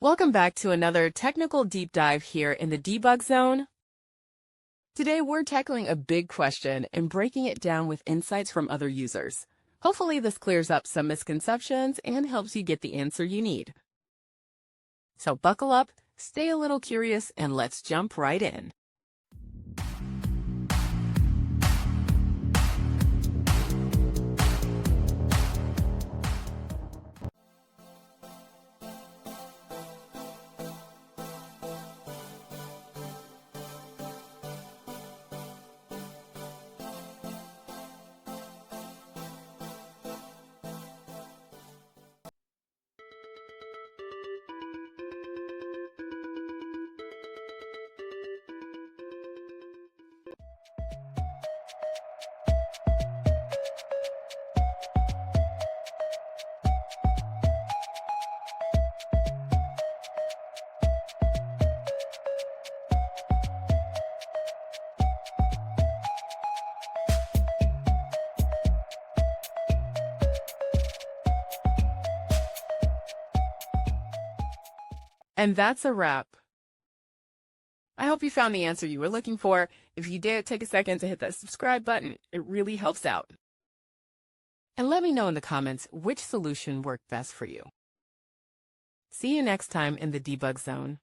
Welcome back to another technical deep dive here in the debug zone. Today we're tackling a big question and breaking it down with insights from other users. Hopefully this clears up some misconceptions and helps you get the answer you need. So buckle up, stay a little curious, and let's jump right in. And that's a wrap. I hope you found the answer you were looking for. If you did, take a second to hit that subscribe button. It really helps out. And let me know in the comments which solution worked best for you. See you next time in the debug zone.